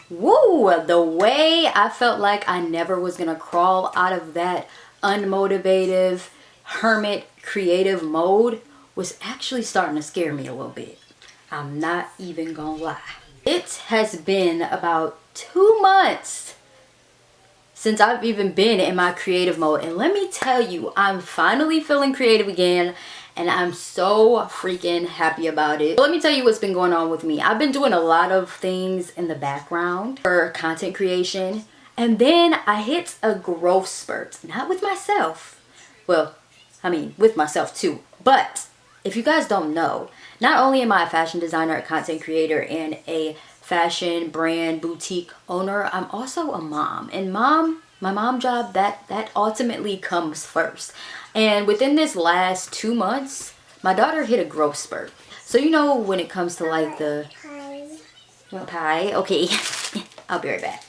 Woo! The way I felt like I never was gonna crawl out of that unmotivated, hermit, creative mode was actually starting to scare me a little bit. I'm not even gonna lie. It has been about 2 months since I've even been in my creative mode. And let me tell you, I'm finally feeling creative again. And I'm so freaking happy about it. Let me tell you what's been going on with me. I've been doing a lot of things in the background for content creation. And then I hit a growth spurt. Not with myself. Well, I mean, with myself too. But if you guys don't know, not only am I a fashion designer, a content creator, and a fashion brand boutique owner, I'm also a mom. And my mom job, that ultimately comes first. And within this last 2 months, my daughter hit a growth spurt. So you know when it comes to like the pie, okay, I'll be right back.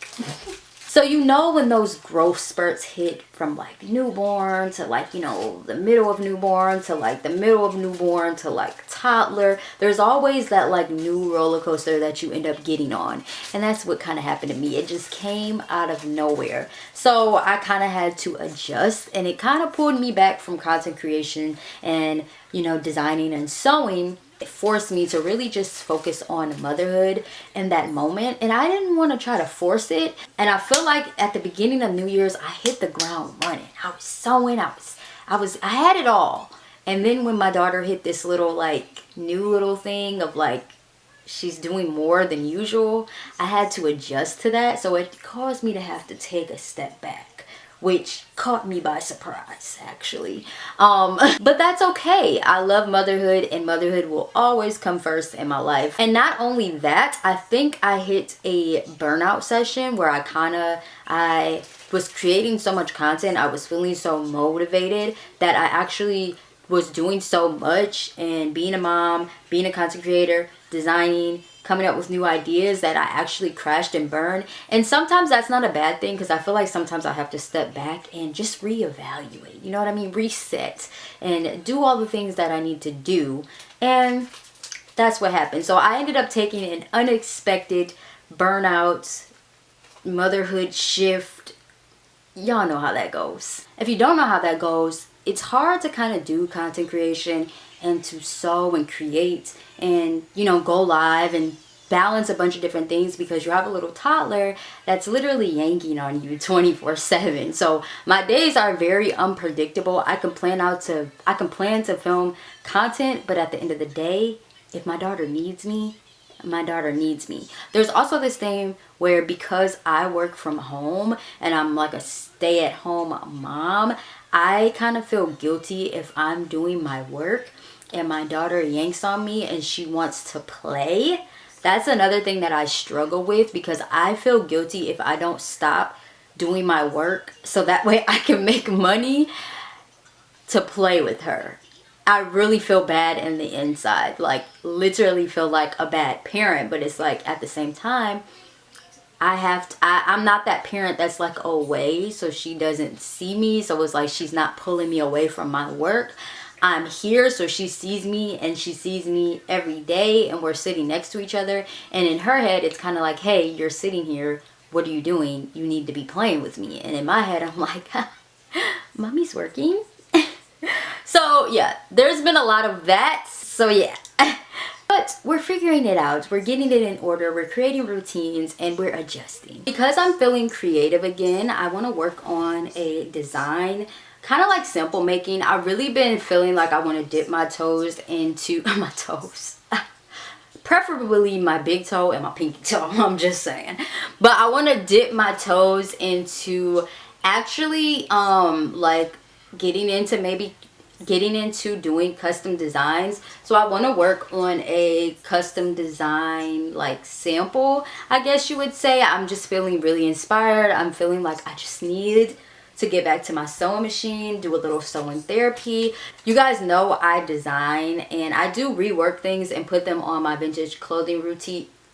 So you know when those growth spurts hit from like newborn to like, you know, the middle of newborn to like the middle of newborn to like toddler, there's always that like new roller coaster that you end up getting on. And that's what kind of happened to me. It just came out of nowhere. So I kind of had to adjust, and it kind of pulled me back from content creation and, you know, designing and sewing. It forced me to really just focus on motherhood in that moment, and I didn't want to try to force it. And I feel like at the beginning of New Year's, I hit the ground running. I was sewing, I had it all. And then when my daughter hit this little like new little thing of like she's doing more than usual, I had to adjust to that. So it caused me to have to take a step back, which caught me by surprise actually. But that's okay. I love motherhood, and motherhood will always come first in my life. And not only that, I think I hit a burnout session where I was creating so much content, I was feeling so motivated that I actually was doing so much, and being a mom, being a content creator, designing, coming up with new ideas, that I actually crashed and burned. And sometimes that's not a bad thing, because I feel like sometimes I have to step back and just reevaluate, you know what I mean, reset and do all the things that I need to do. And that's what happened. So I ended up taking an unexpected burnout motherhood shift. Y'all know how that goes. If you don't know how that goes, it's hard to kind of do content creation and to sew and create and, you know, go live and balance a bunch of different things, because you have a little toddler that's literally yanking on you 24/7. So my days are very unpredictable. I can plan to film content, but at the end of the day, if my daughter needs me, my daughter needs me. There's also this thing where, because I work from home and I'm like a stay-at-home mom, I kind of feel guilty if I'm doing my work and my daughter yanks on me and she wants to play. That's another thing that I struggle with, because I feel guilty if I don't stop doing my work so that way I can make money to play with her. I really feel bad in the inside, like literally feel like a bad parent. But it's like at the same time, I'm not that parent that's like away so she doesn't see me. So it's like she's not pulling me away from my work. I'm here so she sees me, and she sees me every day, and we're sitting next to each other. And in her head, it's kind of like, hey, you're sitting here. What are you doing? You need to be playing with me. And in my head, I'm like, mommy's working. So yeah, there's been a lot of that. So yeah. But we're figuring it out. We're getting it in order. We're creating routines, and we're adjusting. Because I'm feeling creative again, I want to work on a design, kind of like sample making. I've really been feeling like I want to dip my toes into my toes. Preferably my big toe and my pinky toe, I'm just saying. But I want to dip my toes into actually like getting into doing custom designs. So I want to work on a custom design like sample, I guess you would say. I'm just feeling really inspired. I'm feeling like I just need to get back to my sewing machine, do a little sewing therapy. You guys know I design, and I do rework things and put them on my vintage clothing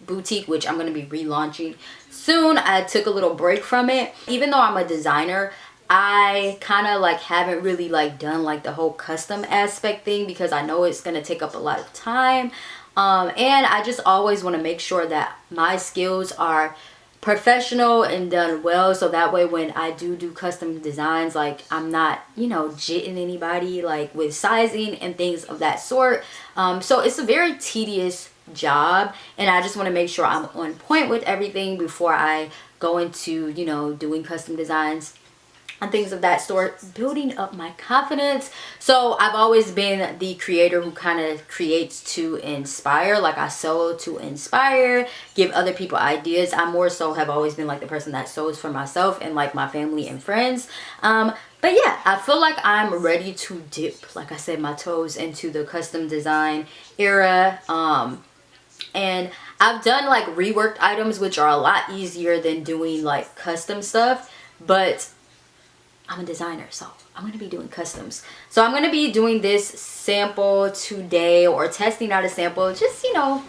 boutique, which I'm going to be relaunching soon. I took a little break from it. Even though I'm a designer, I kind of like haven't really like done like the whole custom aspect thing, because I know it's going to take up a lot of time. And I just always want to make sure that my skills are professional and done well, so that way when I do custom designs, like I'm not, you know, jitting anybody like with sizing and things of that sort. So it's a very tedious job, and I just want to make sure I'm on point with everything before I go into, you know, doing custom designs and things of that sort, building up my confidence. So I've always been the creator who kind of creates to inspire. Like I sew to inspire, give other people ideas. I more so have always been like the person that sews for myself and like my family and friends. But yeah, I feel like I'm ready to dip, like I said, my toes into the custom design era. And I've done like reworked items, which are a lot easier than doing like custom stuff, but I'm a designer, so I'm going to be doing customs. So I'm going to be doing this sample today, or testing out a sample, just, you know,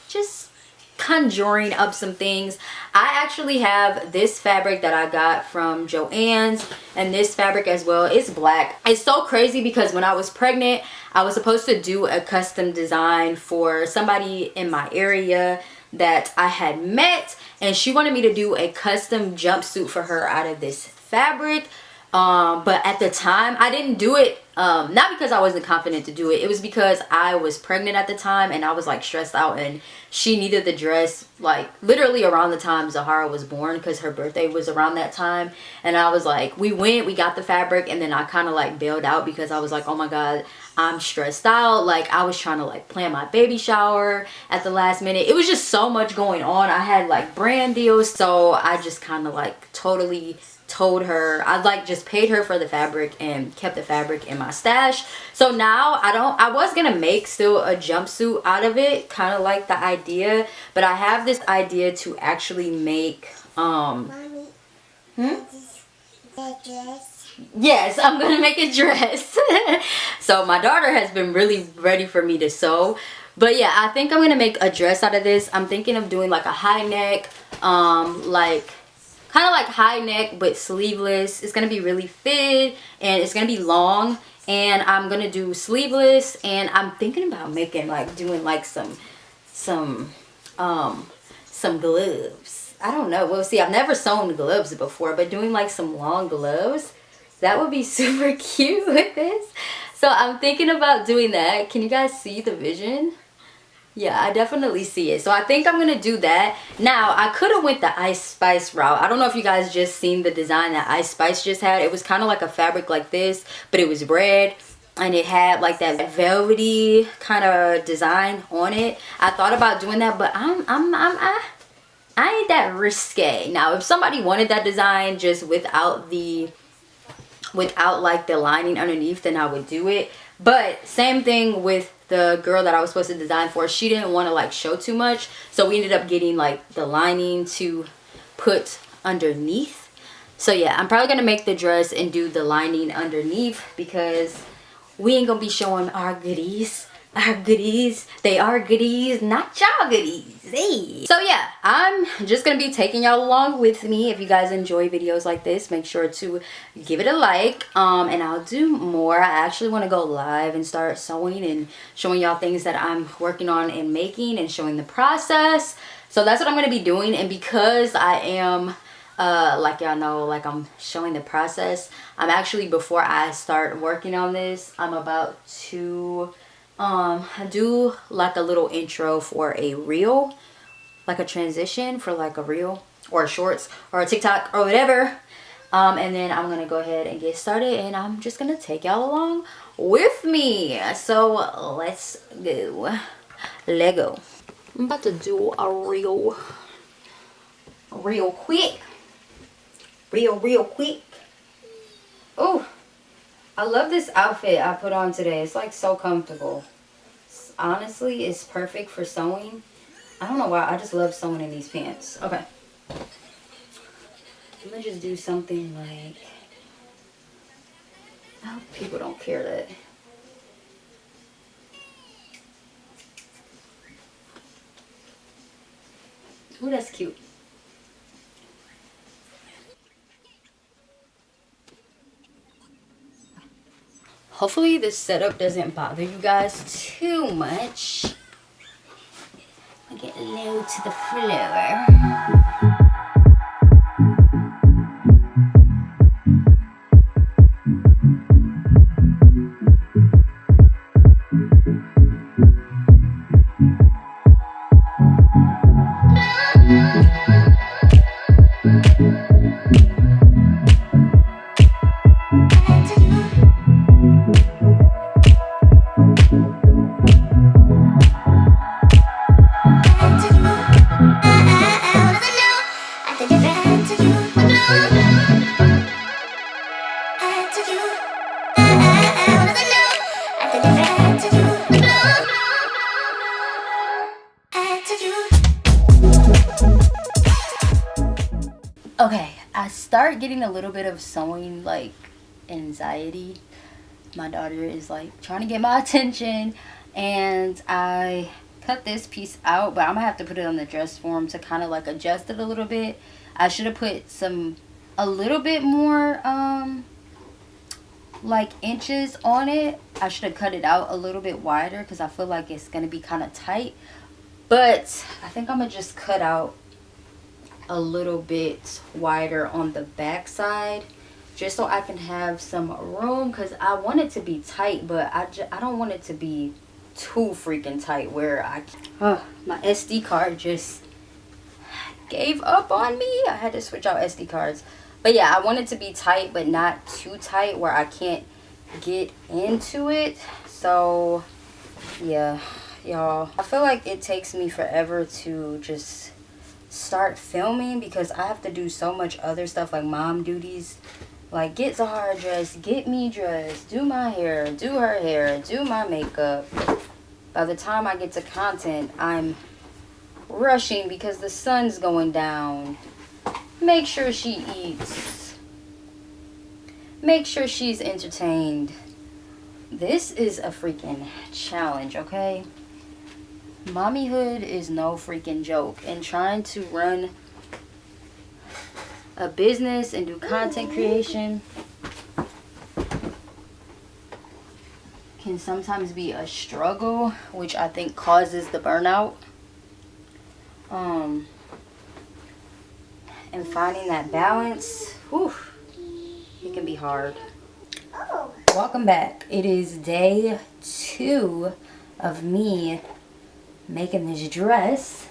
just conjuring up some things. I actually have this fabric that I got from Joann's, and this fabric as well. It's black. It's so crazy because when I was pregnant, I was supposed to do a custom design for somebody in my area that I had met, and she wanted me to do a custom jumpsuit for her out of this fabric. But at the time I didn't do it, not because I wasn't confident to do it. It was because I was pregnant at the time, and I was like stressed out, and she needed the dress like literally around the time Zahara was born, because her birthday was around that time. And I was like, we got the fabric, and then I kind of like bailed out because I was like, oh my god, I'm stressed out. Like I was trying to like plan my baby shower at the last minute. It was just so much going on. I had like brand deals, so I just kind of like totally told her, I like just paid her for the fabric and kept the fabric in my stash. So now I was gonna make still a jumpsuit out of it, kind of like the idea, but I have this idea to actually make Mommy, the dress. Yes, I'm gonna make a dress. So my daughter has been really ready for me to sew. But yeah, I think I'm gonna make a dress out of this. I'm thinking of doing like a high neck, like kind of like high neck but sleeveless. It's gonna be really fit, and it's gonna be long, and I'm gonna do sleeveless. And I'm thinking about making like doing like some gloves. I don't know, we'll see. I've never sewn gloves before, but doing like some long gloves, that would be super cute with this. So I'm thinking about doing that. Can you guys see the vision? Yeah, I definitely see it. So I think I'm gonna do that. Now I could have went the Ice Spice route. I don't know if you guys just seen the design that Ice Spice just had. It was kind of like a fabric like this, but it was red, and it had like that velvety kind of design on it. I thought about doing that, but I ain't that risque. Now if somebody wanted that design just without like the lining underneath, then I would do it. But same thing with the girl that I was supposed to design for. She didn't want to like show too much, so we ended up getting like the lining to put underneath. So yeah, I'm probably gonna make the dress and do the lining underneath, because we ain't gonna be showing our goodies. They are goodies, not y'all goodies. Hey. So yeah, I'm just gonna be taking y'all along with me. If you guys enjoy videos like this, make sure to give it a like, and I'll do more. I actually want to go live and start sewing and showing y'all things that I'm working on and making, and showing the process. So that's what I'm gonna be doing. And because I am like y'all know, like I'm showing the process, I'm actually, before I start working on this, I'm about to do like a little intro for a reel, like a transition for like a reel or a shorts or a TikTok or whatever. And then I'm gonna go ahead and get started, and I'm just gonna take y'all along with me. So let's go. Lego. I'm about to do a reel real quick. Real quick. Oh, I love this outfit I put on today. It's like so comfortable. Honestly, it's perfect for sewing. I don't know why, I just love sewing in these pants. Okay. I'm gonna just do something like, I hope people don't care that. Ooh, that's cute. Hopefully this setup doesn't bother you guys too much. I get low to the floor. Okay, I start getting a little bit of sewing like anxiety. My daughter is like trying to get my attention, and I cut this piece out, but I'm gonna have to put it on the dress form to kind of like adjust it a little bit. I should have put a little bit more like inches on it. I should have cut it out a little bit wider because I feel like it's gonna be kind of tight, but I think I'm gonna just cut out a little bit wider on the back side just so I can have some room, because I want it to be tight, but I don't want it to be too freaking tight where my SD card just gave up on me. I had to switch out SD cards. But yeah, I want it to be tight but not too tight where I can't get into it. So yeah, y'all, I feel like it takes me forever to just start filming because I have to do so much other stuff like mom duties, like get Zahara dressed, get me dressed, do my hair, do her hair, do my makeup. By the time I get to content, I'm rushing because the sun's going down. Make sure she eats, make sure she's entertained. This is a freaking challenge, okay? Mommyhood is no freaking joke, and trying to run a business and do content creation can sometimes be a struggle, which I think causes the burnout. And finding that balance, whew, it can be hard. Welcome back. It is day 2 of me making this dress,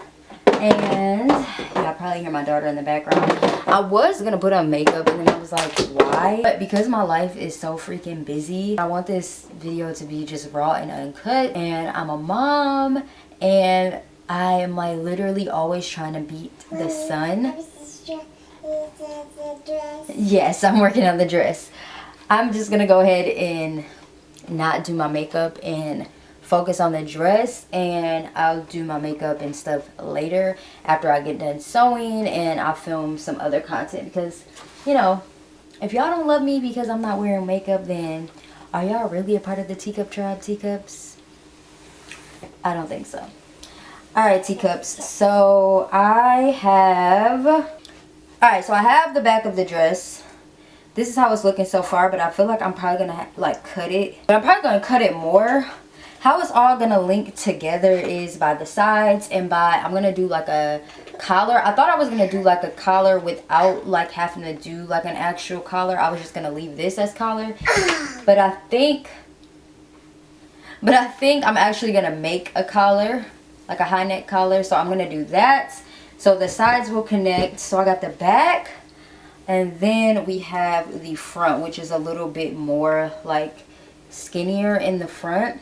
and yeah, I probably hear my daughter in the background. I was gonna put on makeup and then I was like, why? But because my life is so freaking busy, I want this video to be just raw and uncut, and I'm a mom and I am like literally always trying to beat the sun. Yes, I'm working on the dress. I'm just gonna go ahead and not do my makeup and focus on the dress, and I'll do my makeup and stuff later after I get done sewing and I'll film some other content, because you know, if y'all don't love me because I'm not wearing makeup, then are y'all really a part of the teacup tribe, teacups? I don't think so. Alright, teacups, so I have the back of the dress. This is how it's looking so far, but I feel like I'm probably gonna like cut it, but I'm probably gonna cut it more. How it's all gonna link together is by the sides and by, I'm gonna do like a collar. I thought I was gonna do like a collar without like having to do like an actual collar. I was just gonna leave this as collar, but I think I'm actually gonna make a collar, like a high neck collar. So I'm gonna do that so the sides will connect. So I got the back, and then we have the front, which is a little bit more like skinnier in the front.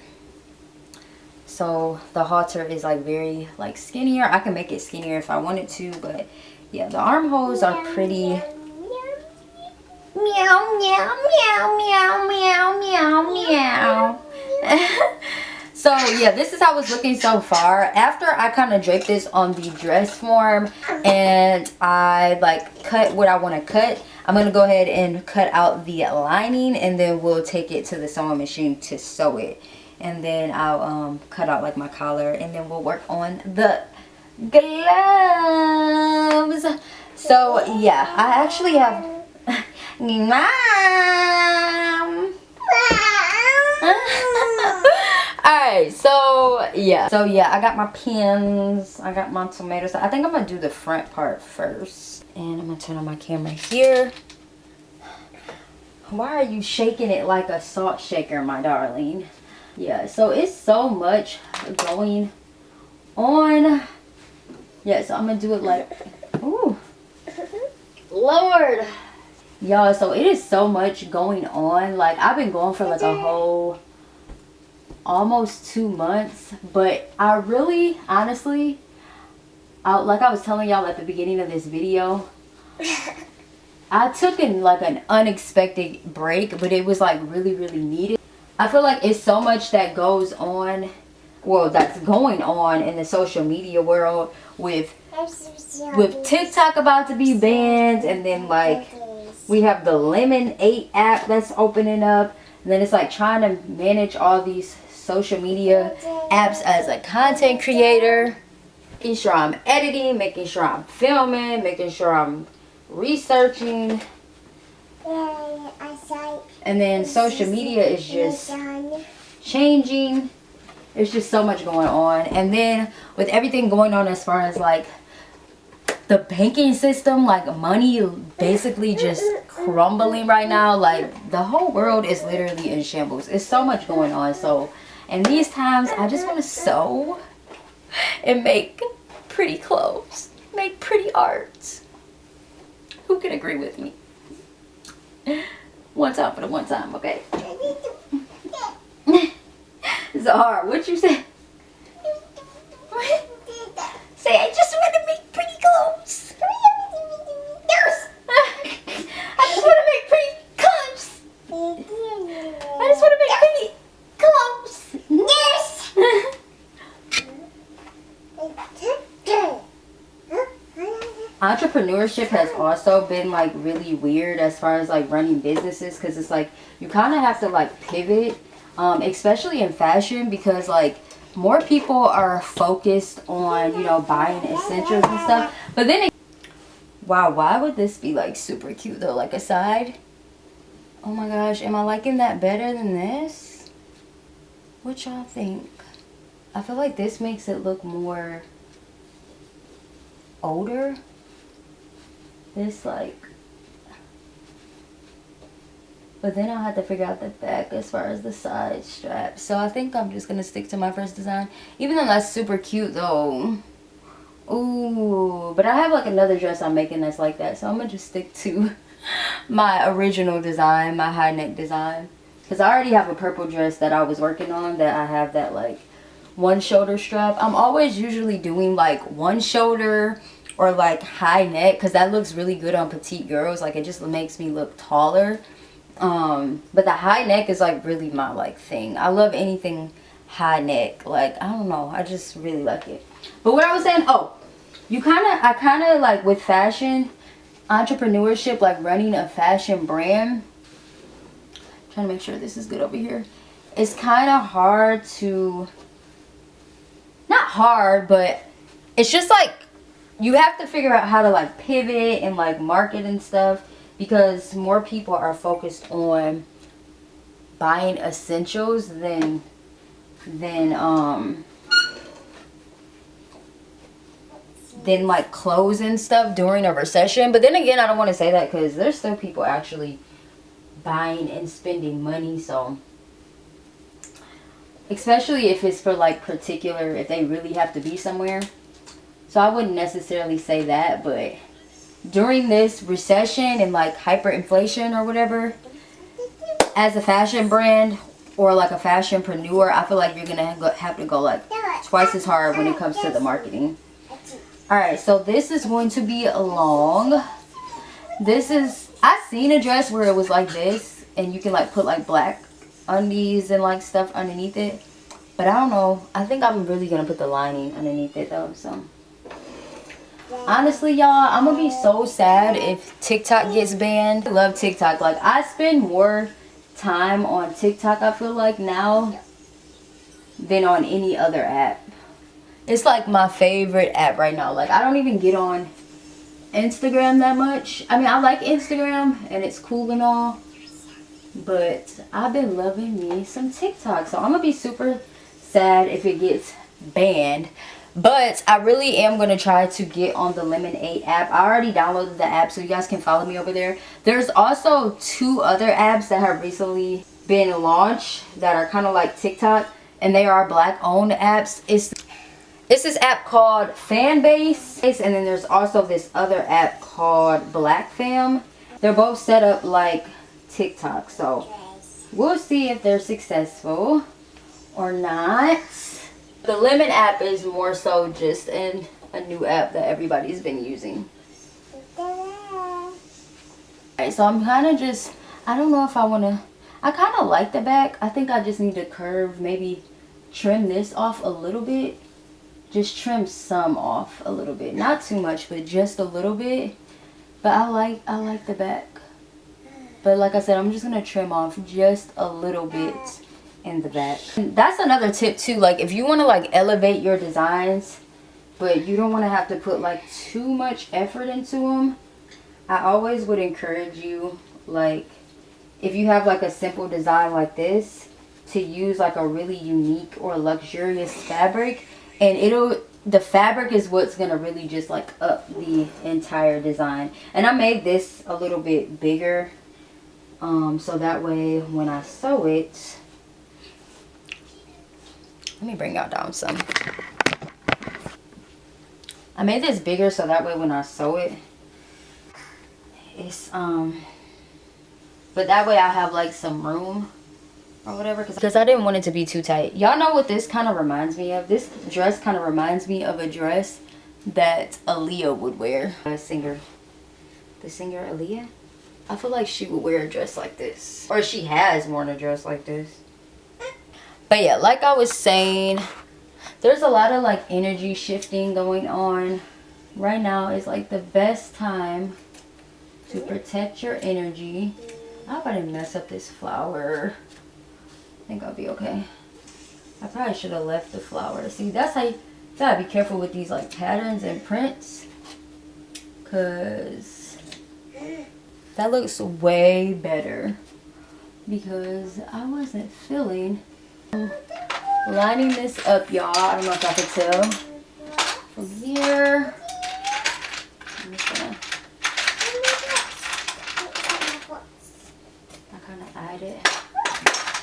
So the halter is like very like skinnier. I can make it skinnier if I wanted to, but yeah, the armholes are pretty. Meow, meow, meow, meow, meow, meow, meow. So yeah, this is how it's looking so far. After I kind of drape this on the dress form and I like cut what I want to cut, I'm going to go ahead and cut out the lining, and then we'll take it to the sewing machine to sew it. And then I'll cut out like my collar, and then we'll work on the gloves. So yeah, I actually have Alright, so yeah, I got my pins, I got my tomatoes. I think I'm gonna do the front part first, and I'm gonna turn on my camera here. Why are you shaking it like a salt shaker, my darling? Yeah, so it's so much going on. Yeah, so I'm gonna do it like, ooh, Lord, y'all. So it is so much going on. Like I've been going for like a whole almost 2 months, but I really, honestly, like I was telling y'all at the beginning of this video, I took like an unexpected break, but it was like really, really needed. I feel like it's so much that goes on well, that's going on in the social media world with TikTok about to be banned, and then like we have the Lemon 8 app that's opening up, and then it's like trying to manage all these social media apps as a content creator, making sure I'm editing, making sure I'm filming, making sure I'm researching. And then social media is just changing. There's just so much going on. And then with everything going on as far as like the banking system, like money basically just crumbling right now. Like the whole world is literally in shambles. It's so much going on. So in these times, I just want to sew and make pretty clothes, make pretty art. Who can agree with me? One time for the one time, okay? Zahar, what you say? Say, I just want to make pretty clothes. I just want to make pretty clothes. I just want to make pretty clothes. Yes. Entrepreneurship has also been like really weird as far as like running businesses, because it's like you kind of have to like pivot, especially in fashion, because like more people are focused on, you know, buying essentials and stuff. But then wow, why would this be like super cute though, like a side? Oh my gosh, am I liking that better than this? What y'all think? I feel like this makes it look more older. This like, but then I'll have to figure out the back as far as the side strap. So I think I'm just gonna stick to my first design, even though that's super cute though. Ooh, but I have like another dress I'm making that's like that, so I'm gonna just stick to my original design, my high neck design, because I already have a purple dress that I was working on that I have that like one shoulder strap. I'm always usually doing like one shoulder or like high neck, because that looks really good on petite girls. Like it just makes me look taller. But the high neck is like really my like thing. I love anything high neck. Like I don't know, I just really like it. But what I was saying, oh, I kind of like with fashion entrepreneurship, like running a fashion brand, trying to make sure this is good over here, it's kind of hard to, not hard, but it's just like you have to figure out how to like pivot and like market and stuff, because more people are focused on buying essentials than like clothes and stuff during a recession. But then again, I don't want to say that, because there's still people actually buying and spending money. So especially if it's for like particular, if they really have to be somewhere. So I wouldn't necessarily say that, but during this recession and like hyperinflation or whatever, as a fashion brand or like a fashionpreneur, I feel like you're gonna have to go like twice as hard when it comes to the marketing. Alright, so this is going to be long. This is, I seen a dress where it was like this, and you can like put like black undies and like stuff underneath it, but I don't know, I think I'm really gonna put the lining underneath it though. So honestly, y'all, I'm gonna be so sad if TikTok gets banned. I love TikTok. Like I spend more time on TikTok, I feel like, now than on any other app. It's like my favorite app right now. Like I don't even get on Instagram that much. I mean, I like Instagram and it's cool and all, but I've been loving me some TikTok. So I'm gonna be super sad if it gets banned. But I really am going to try to get on the Lemon 8 app. I already downloaded the app, so you guys can follow me over there. There's also 2 other apps that have recently been launched that are kind of like TikTok, and they are black owned apps. It's this app called Fanbase, and then there's also this other app called Black Fam. They're both set up like TikTok, so we'll see if they're successful or not. The Lemon app is more so just a new app that everybody's been using. Alright, so I'm kind of just, I don't know if I want to, I kind of like the back. I think I just need to curve maybe trim this off a little bit. Just trim some off a little bit. Not too much, but just a little bit. But I like the back. But like I said, I'm just going to trim off just a little bit in the back. And that's another tip too. Like if you want to like elevate your designs, but you don't want to have to put like too much effort into them, I always would encourage you, like if you have like a simple design like this, to use like a really unique or luxurious fabric, and the fabric is what's gonna really just like up the entire design. And I made this a little bit bigger, so that way when I sew it, let me bring y'all down some. I made this bigger so that way when I sew it, it's but that way I have like some room or whatever, because I didn't want it to be too tight. Y'all know what this kind of reminds me of? This dress kind of reminds me of a dress that Aaliyah would wear. The singer Aaliyah, I feel like she would wear a dress like this, or she has worn a dress like this. But yeah, like I was saying, there's a lot of like energy shifting going on right now. Is like the best time to protect your energy. I hope I didn't mess up this flower. I think I'll be okay. I probably should have left the flower. See, that's how you gotta be careful with these like patterns and prints, cause that looks way better, because I wasn't feeling. Lining this up, y'all. I don't know if I could tell from here. I'm just gonna, I kind of eyed it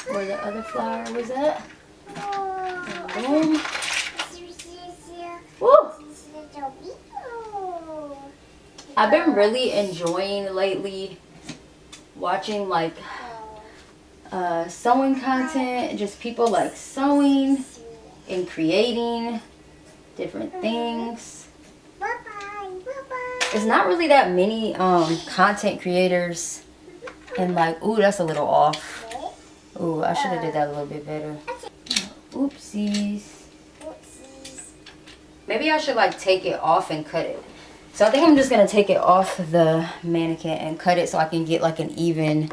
where the other flower was at. Boom. Woo! I've been really enjoying lately watching like sewing content, just people like sewing and creating different things. There's not really that many content creators, and like, ooh, that's a little off. Ooh, I should have did that a little bit better. Oopsies. Maybe I should like take it off and cut it. So I think I'm just gonna take it off the mannequin and cut it so I can get like an even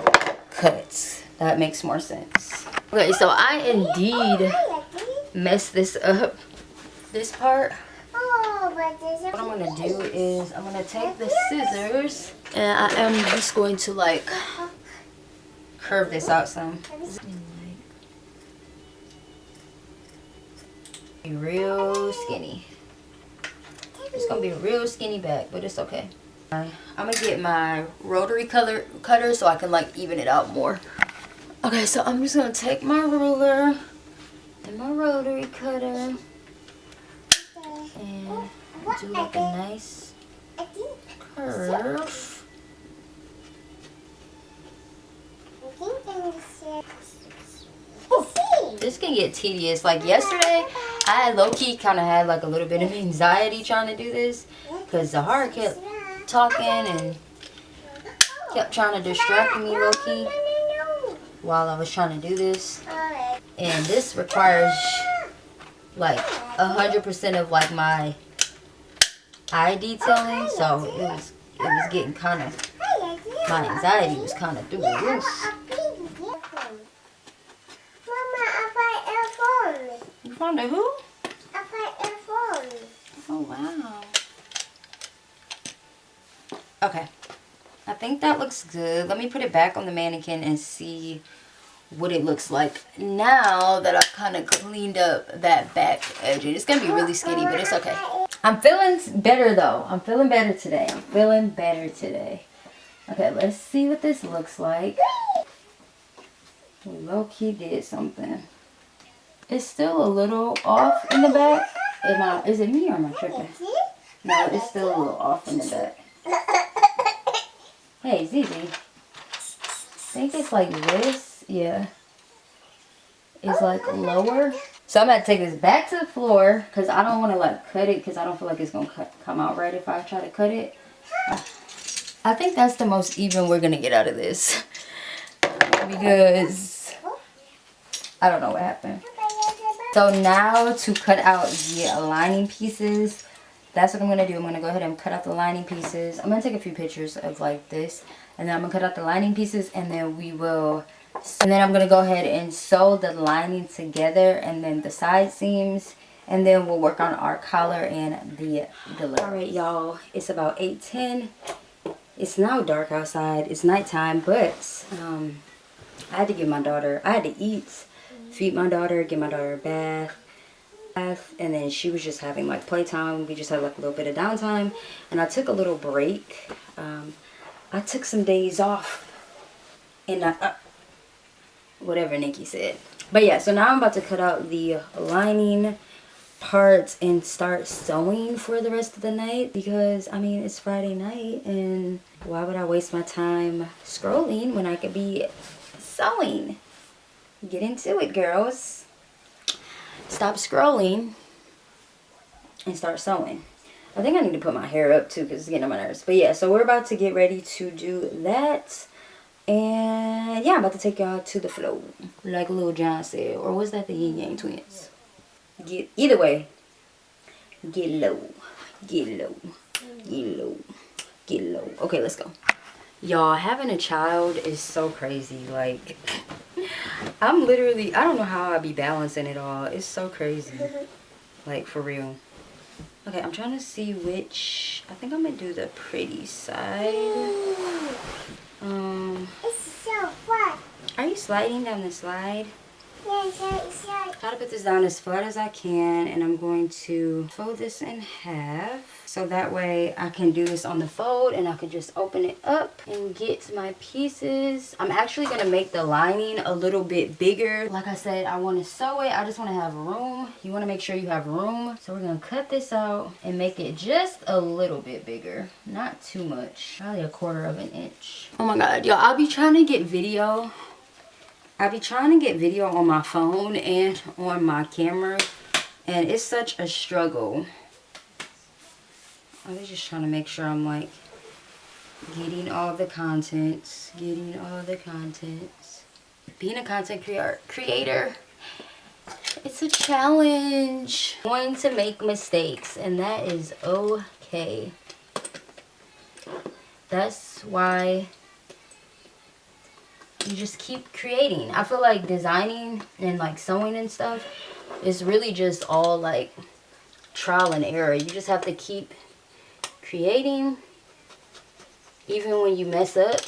cut. That makes more sense. Okay, so I indeed messed this up, this part. What I'm gonna do is I'm gonna take the scissors and I am just going to like curve this out some. Be real skinny. It's gonna be a real skinny back, but it's okay. I'm gonna get my rotary cutter so I can like even it out more. Okay, so I'm just gonna take my ruler and my rotary cutter and do like a nice curve. Ooh, this can get tedious. Like yesterday, I low-key kind of had like a little bit of anxiety trying to do this, because Takara kept talking and kept trying to distract me low-key while I was trying to do this. And this requires like 100% of like my eye detailing, so it was getting kind of, my anxiety was kind of through the roof. You found a who? I found a phone. Oh wow. Okay, I think that looks good. Let me put it back on the mannequin and see what it looks like now that I've kind of cleaned up that back edge. It's gonna be really skinny, but it's okay. I'm feeling better though. I'm feeling better today. Okay, let's see what this looks like. We low-key did something. It's still a little off in the back. Is it me or am I tripping? No, it's still a little off in the back. Hey, Zizi. I think it's like this. Yeah. It's like lower. So I'm going to take this back to the floor because I don't want to like cut it, because I don't feel like it's going to come out right if I try to cut it. I think that's the most even we're going to get out of this. Because I don't know what happened. So now to cut out the lining pieces, that's what I'm going to do. I'm going to go ahead and cut out the lining pieces. I'm going to take a few pictures of like this. And then I'm going to cut out the lining pieces, and then I'm going to go ahead and sew the lining together, and then the side seams. And then we'll work on our collar and the delivery. Alright, y'all. It's about 8:10. It's now dark outside. It's nighttime, but I had to eat, feed my daughter, give my daughter a bath, and then she was just having like playtime. We just had like a little bit of downtime, and I took a little break. I took some days off, and whatever Nikki said. But yeah, so now I'm about to cut out the lining parts and start sewing for the rest of the night, because I mean it's Friday night, and why would I waste my time scrolling when I could be sewing? Get into it, girls. Stop scrolling and start sewing. I think I need to put my hair up too, because it's getting on my nerves. But yeah, so we're about to get ready to do that. And yeah, I'm about to take y'all to the flow, like Lil Jon said. Or was that the Yin Yang Twins? Either way, get low, get low, get low, get low. Okay, let's go. Y'all, having a child is so crazy. Like, I don't know how I be balancing it all. It's so crazy. Like, for real. Okay, I'm trying to see which. I think I'm gonna do the pretty side. It's so fun. Are you sliding down the slide? Yes, yes, yes. Try to put this down as flat as I can, and I'm going to fold this in half. So that way I can do this on the fold, and I can just open it up and get my pieces. I'm actually going to make the lining a little bit bigger. Like I said, I want to sew it. I just want to have room. You want to make sure you have room. So we're going to cut this out and make it just a little bit bigger. Not too much. Probably 1/4 of an inch. Oh my God, y'all, I'll be trying to get video. On my phone and on my camera, and it's such a struggle. I was just trying to make sure I'm like getting all the contents. Being a content creator, it's a challenge. I'm going to make mistakes, and that is okay. That's why you just keep creating. I feel like designing and like sewing and stuff is really just all like trial and error. You just have to keep creating even when you mess up,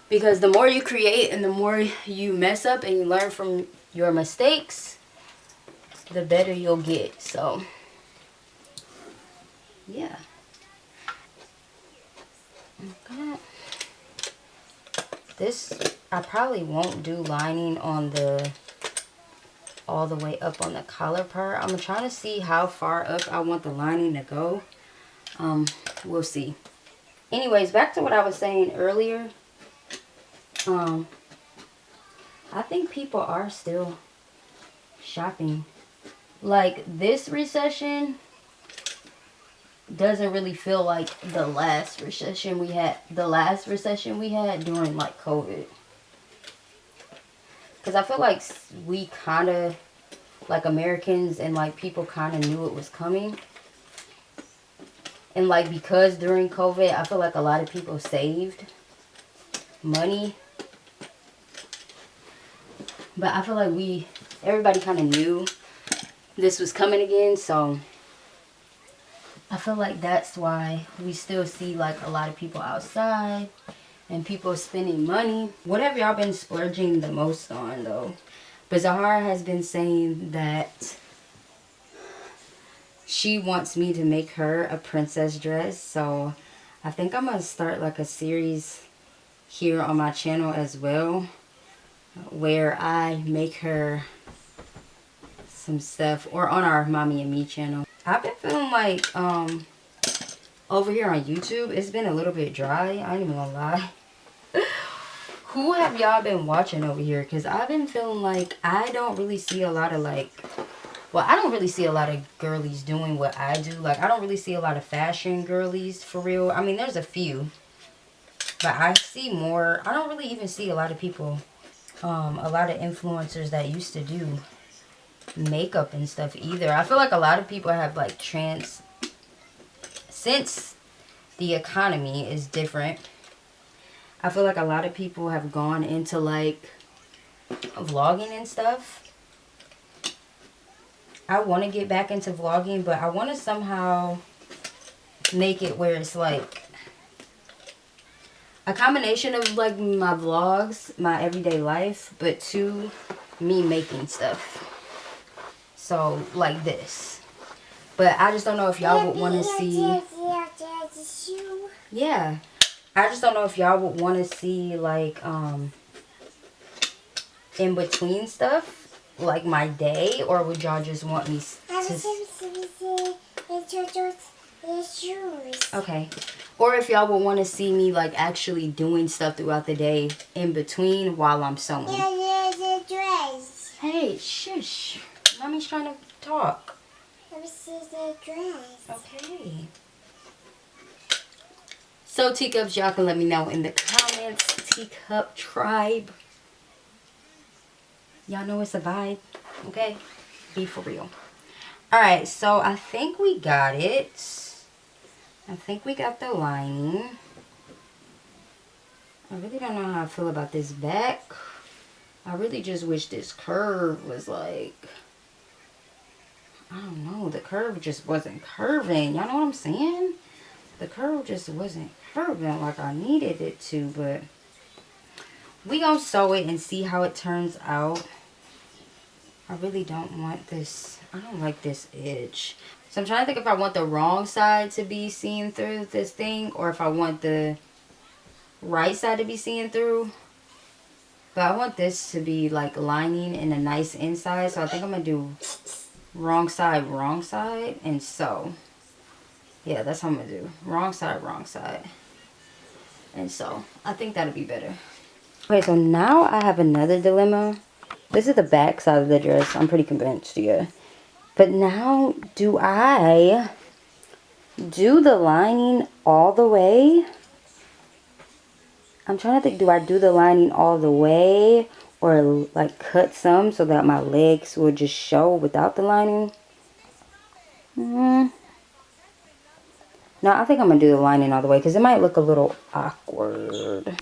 because the more you create and the more you mess up and you learn from your mistakes, the better you'll get. So yeah. Okay. This, I probably won't do lining on the all the way up on the collar part. I'm trying to see how far up I want the lining to go. We'll see. Anyways, back to what I was saying earlier. I think people are still shopping. Like, this recession doesn't really feel like the last recession we had during like COVID, because I feel like we kind of, like Americans and like people kind of knew it was coming, and like because during COVID I feel like a lot of people saved money, but I feel like everybody kind of knew this was coming again, so I feel like that's why we still see like a lot of people outside and people spending money. What have y'all been splurging the most on though? But Zahara has been saying that she wants me to make her a princess dress. So I think I'm going to start like a series here on my channel as well, where I make her some stuff, or on our Mommy and Me channel. I've been feeling like over here on YouTube it's been a little bit dry. I ain't even gonna lie. Who have y'all been watching over here? Because I've been feeling like I don't really see a lot of like, well, I don't really see a lot of girlies doing what I do. Like, I don't really see a lot of fashion girlies for real. I mean, there's a few, but I see more. I don't really even see a lot of people, a lot of influencers that used to do makeup and stuff either. I feel like a lot of people have like since the economy is different, I feel like a lot of people have gone into like vlogging and stuff. I want to get back into vlogging, but I want to somehow make it where it's like a combination of like my vlogs, my everyday life, but to me making stuff. So like this. But I just don't know if y'all would want to see. Yeah. I just don't know if y'all would want to see like in between stuff, like my day, or would y'all just want me to? Okay. Or if y'all would want to see me like actually doing stuff throughout the day in between while I'm sewing. Hey, shush. Mommy's trying to talk. Let me see the dress. Okay. So teacups, y'all can let me know in the comments. Teacup tribe. Y'all know it's a vibe. Okay? Be for real. Alright, so I think we got it. I think we got the lining. I really don't know how I feel about this back. I really just wish this curve was like, I don't know, the curve just wasn't curving. Y'all know what I'm saying? The curve just wasn't curving like I needed it to, but we gonna sew it and see how it turns out. I really don't want this. I don't like this edge. So I'm trying to think if I want the wrong side to be seen through this thing, or if I want the right side to be seen through. But I want this to be like lining and a nice inside. So I think I'm going to do wrong side, and sew. Yeah, that's how I'm going to do. Wrong side, and sew. I think that'll be better. Okay, so now I have another dilemma. This is the back side of the dress. I'm pretty convinced, yeah. But now, do I do the lining all the way? I'm trying to think, do I do the lining all the way? Or like cut some so that my legs will just show without the lining? No, I think I'm going to do the lining all the way because it might look a little awkward.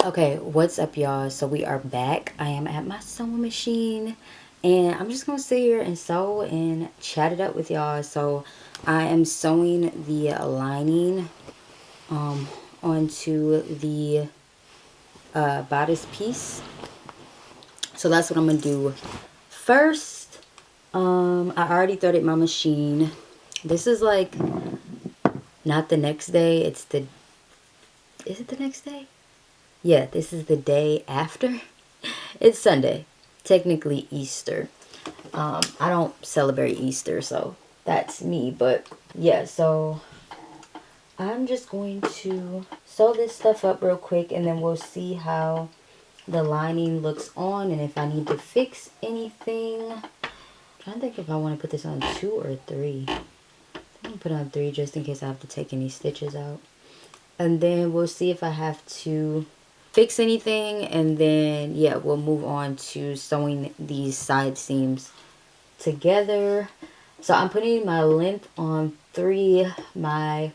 Okay, what's up y'all? So we are back. I am at my sewing machine and I'm just gonna sit here and sew and chat it up with y'all. So I am sewing the lining onto the bodice piece. So that's what I'm gonna do first. I already threaded my machine. This is like not the next day, it's the, is it the next day? Yeah, this is the day after. It's Sunday. Technically Easter. I don't celebrate Easter, so that's me. But yeah, so I'm just going to sew this stuff up real quick and then we'll see how the lining looks on and if I need to fix anything. I'm trying to think if I want to put this on 2 or 3. I'm going to put on 3 just in case I have to take any stitches out. And then we'll see if I have to fix anything, and then yeah, we'll move on to sewing these side seams together. So I'm putting my length on 3, my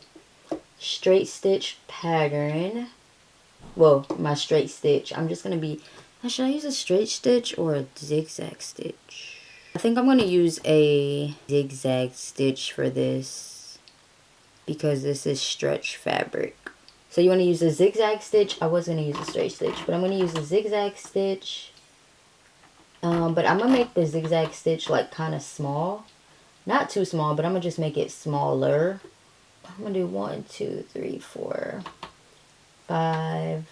straight stitch pattern, well, my straight stitch. I'm just gonna be, should I use a straight stitch or a zigzag stitch? I think I'm gonna use a zigzag stitch for this because this is stretch fabric. So you want to use a zigzag stitch. I was going to use a straight stitch, but I'm going to use a zigzag stitch. But I'm going to make the zigzag stitch like kind of small. Not too small, but I'm going to just make it smaller. I'm going to do 1, 2, 3, 4, 5.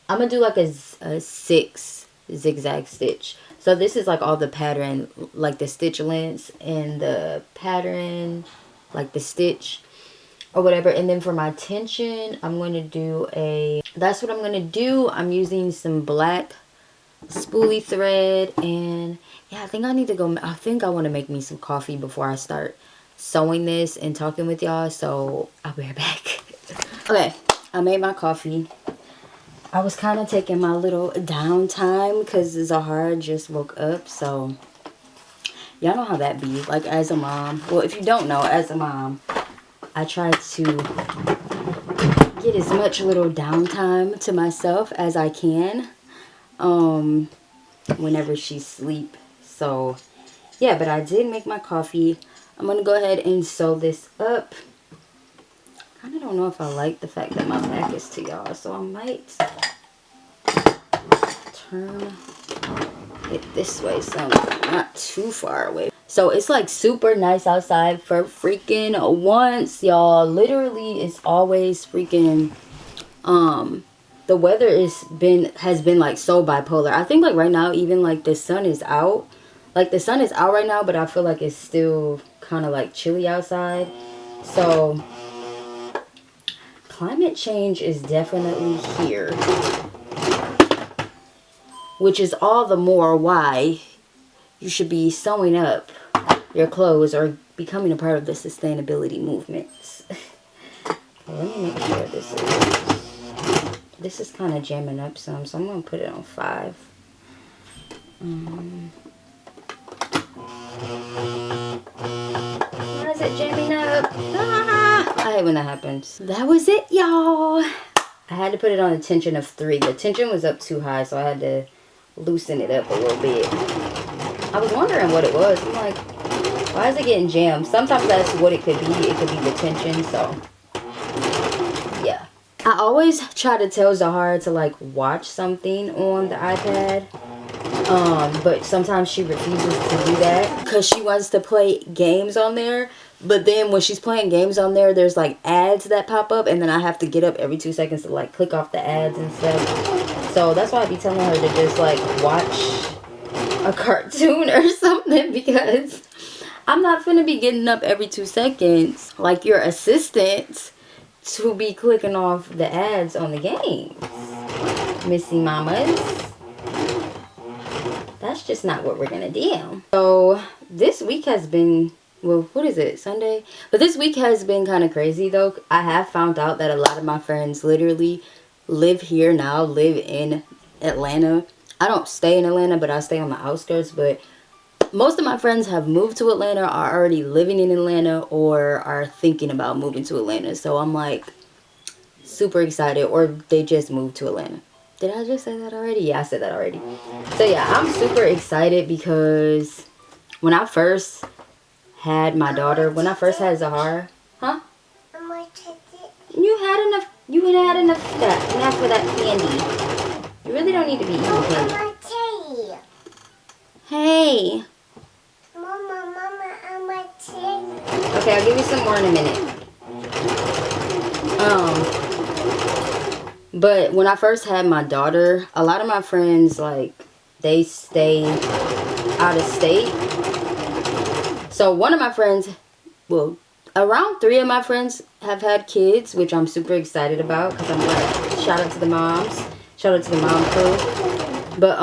I'm going to do like a 6 zigzag stitch. So this is like all the pattern, like the stitch lengths and the pattern, like the stitch or whatever. And then for my tension, I'm going to do that's what I'm going to do. I'm using some black spoolie thread, and yeah, I think I need to go, I think I want to make me some coffee before I start sewing this and talking with y'all, so I'll be right back. Okay, I made my coffee. I was kind of taking my little downtime because Zahara just woke up. So y'all know how that be. Like, as a mom, well, if you don't know, as a mom, I try to get as much little downtime to myself as I can whenever she's asleep. So yeah, but I did make my coffee. I'm gonna go ahead and sew this up. I kind of don't know if I like the fact that my back is to y'all, so I might turn it this way so I'm not too far away. So it's like super nice outside for freaking once, y'all. Literally, it's always freaking the weather has been like so bipolar. I think like right now, even like the sun is out. Like the sun is out right now, but I feel like it's still kind of like chilly outside. So climate change is definitely here, which is all the more why you should be sewing up your clothes or becoming a part of the sustainability movements. Let me make sure this is kind of jamming up some, so I'm gonna put it on 5. Why is it jamming up? Ah, I hate when that happens. That was it, y'all. I had to put it on a tension of 3. The tension was up too high, so I had to loosen it up a little bit. I was wondering what it was. I'm like, why is it getting jammed? Sometimes that's what it could be. It could be the tension, so yeah. I always try to tell Zahara to like watch something on the iPad. But sometimes she refuses to do that because she wants to play games on there. But then when she's playing games on there, there's like ads that pop up, and then I have to get up every 2 seconds to like click off the ads and stuff. So that's why I be telling her to just like watch a cartoon or something, because I'm not finna be getting up every 2 seconds like your assistant to be clicking off the ads on the games, Missy Mamas. That's just not what we're gonna do. So this week has been, well, what is it, Sunday? But this week has been kind of crazy though. I have found out that a lot of my friends literally live here now, live in Atlanta. I don't stay in Atlanta, but I stay on the outskirts. But most of my friends have moved to Atlanta, are already living in Atlanta, or are thinking about moving to Atlanta. So I'm like super excited, or they just moved to Atlanta. Did I just say that already? Yeah, I said that already. So yeah, I'm super excited because when I first had my daughter, when I first had Zahara, huh? You had enough. You had enough for that. Enough for that candy. You really don't need to be eating candy. Hey. Okay, I'll give you some more in a minute. But when I first had my daughter, a lot of my friends, like, they stay out of state. So one of my friends, well, around 3 of my friends have had kids, which I'm super excited about, because I'm like, shout out to the moms. Shout out to the mom crew. But,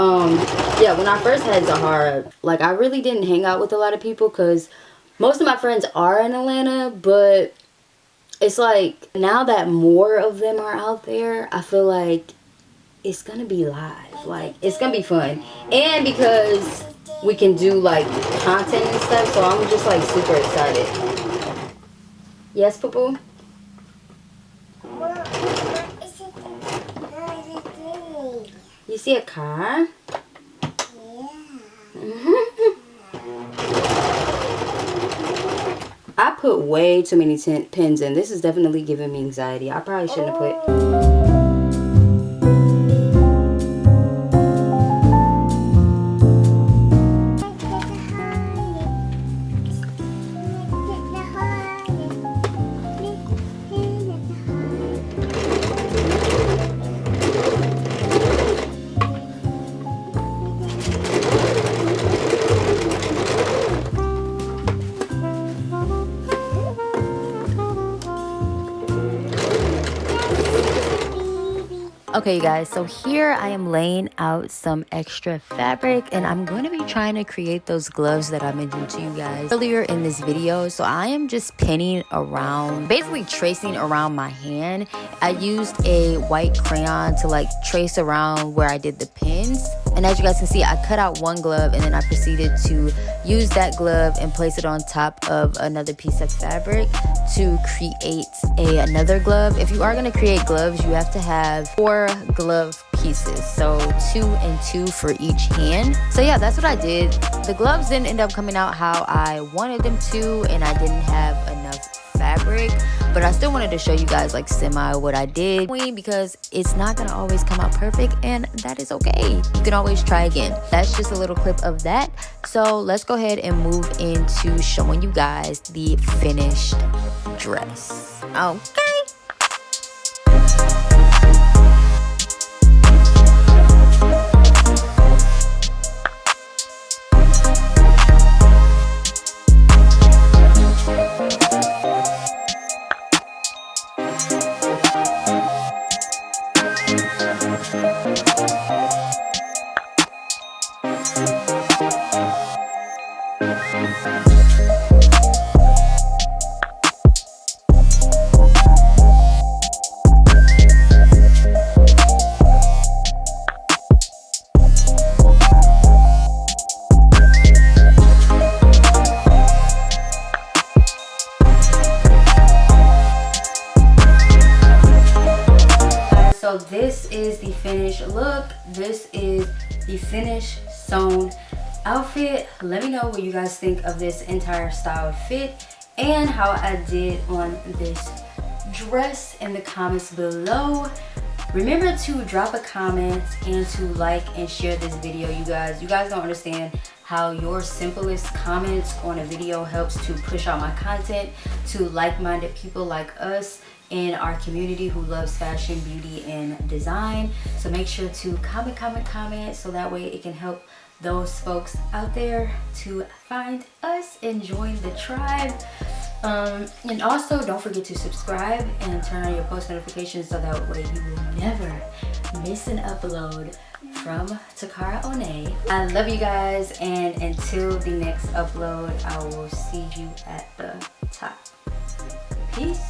yeah, when I first had Zahara, like, I really didn't hang out with a lot of people, because most of my friends are in Atlanta, but it's like, now that more of them are out there, I feel like it's gonna be live. Like, it's gonna be fun. And because we can do, like, content and stuff, so I'm just, like, super excited. Yes, Poo-Poo? You see a car? Yeah. I put way too many pins in. This is definitely giving me anxiety. I probably shouldn't have put... Okay, you guys, so here I am laying out some extra fabric, and I'm going to be trying to create those gloves that I mentioned to you guys earlier in this video. So I am just pinning around, basically tracing around my hand. I used a white crayon to like trace around where I did the pins. And as you guys can see, I cut out one glove and then I proceeded to use that glove and place it on top of another piece of fabric to create another glove. If you are going to create gloves, you have to have 4 glove pieces, so 2 and 2 for each hand. So yeah, that's what I did. The gloves didn't end up coming out how I wanted them to, and I didn't have enough fabric, but I still wanted to show you guys like semi what I did, because it's not gonna always come out perfect, and that is okay. You can always try again. That's just a little clip of that. So let's go ahead and move into showing you guys the finished dress. Okay. So this is the finished look. This is the finished sewn outfit. Let me know what you guys think of this entire style fit and how I did on this dress in the comments below. Remember to drop a comment and to like and share this video, you guys. You guys don't understand how your simplest comments on a video helps to push out my content to like-minded people like us in our community who loves fashion, beauty, and design. So make sure to comment so that way it can help those folks out there to find us and join the tribe. And also don't forget to subscribe and turn on your post notifications so that way you will never miss an upload from Takara One. I love you guys, and until the next upload, I will see you at the top. Peace.